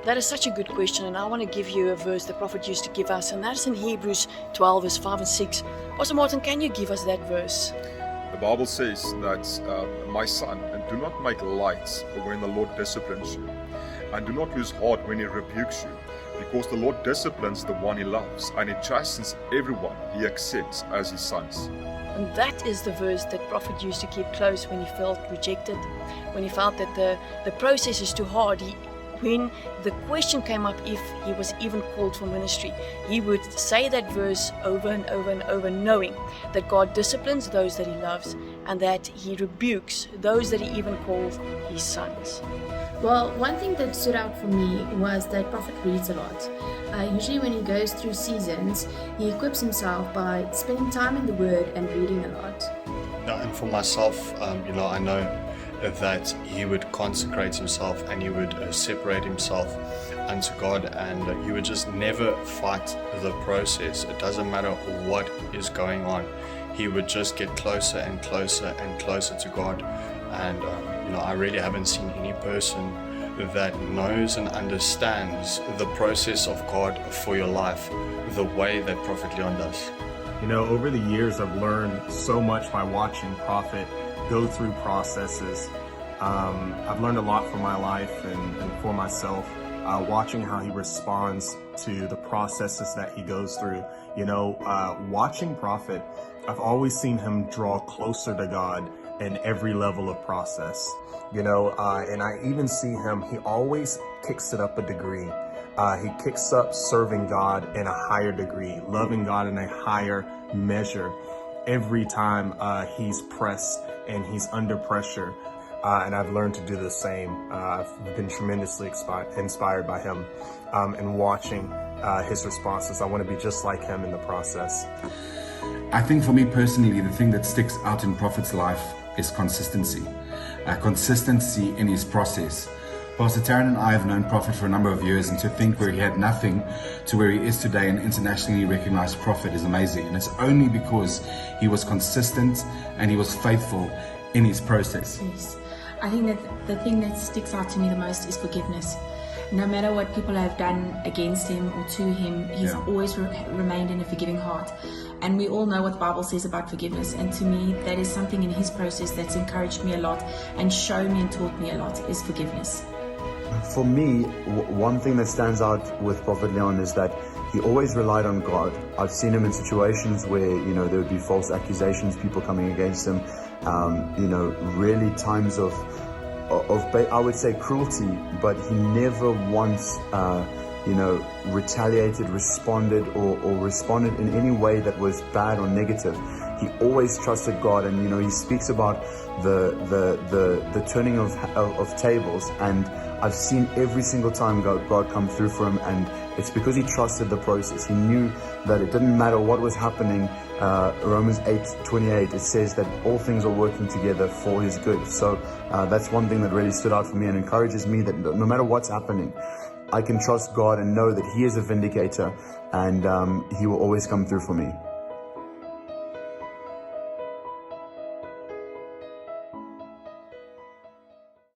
That is such a good question, and I want to give you a verse the prophet used to give us, and that's in Hebrews 12, verse 5 and 6. Pastor Martin, can you give us that verse? The Bible says that, my son, and do not make light when the Lord disciplines you, and do not lose heart when he rebukes you, because the Lord disciplines the one he loves, and he chastens everyone he accepts as his sons. And that is the verse that prophet used to keep close when he felt rejected, when he felt that the process is too hard. When the question came up if he was even called for ministry, he would say that verse over and over and over, knowing that God disciplines those that he loves and that he rebukes those that he even calls his sons. Well, one thing that stood out for me was that prophet reads a lot. Usually when he goes through seasons, he equips himself by spending time in the Word and reading a lot. Yeah, and for myself, I know that he would consecrate himself and he would separate himself unto God, and he would just never fight the process. It doesn't matter what is going on. He would just get closer and closer and closer to God. And I really haven't seen any person that knows and understands the process of God for your life the way that Prophet Leon does. Over the years, I've learned so much by watching Prophet go through processes. I've learned a lot from my life and for myself, watching how he responds to the processes that he goes through. Watching Prophet, I've always seen him draw closer to God in every level of process. And I even see him, he always kicks it up a degree. He kicks up serving God in a higher degree, loving God in a higher measure every time he's pressed and he's under pressure. And I've learned to do the same. I've been tremendously inspired by him and watching his responses. I want to be just like him in the process. I think for me personally, the thing that sticks out in Prophet's life is consistency. Consistency in his process. Pastor Taryn and I have known Prophet for a number of years, and to think where he had nothing to where he is today, an internationally recognized prophet, is amazing. And it's only because he was consistent and he was faithful in his process. Yes. I think that the thing that sticks out to me the most is forgiveness. No matter what people have done against him or to him, he's always remained in a forgiving heart. And we all know what the Bible says about forgiveness. And to me, that is something in his process that's encouraged me a lot and shown me and taught me a lot, is forgiveness. For me, one thing that stands out with Prophet Leon is that he always relied on God. I've seen him in situations where, there would be false accusations, people coming against him, really times of I would say cruelty, but he never once, retaliated, responded, or responded in any way that was bad or negative. He always trusted God, and he speaks about the turning of tables, and I've seen every single time God come through for him, and it's because he trusted the process. He knew that it didn't matter what was happening. Romans 8:28, it says that all things are working together for his good. So that's one thing that really stood out for me and encourages me, that no matter what's happening, I can trust God and know that he is a vindicator, and he will always come through for me.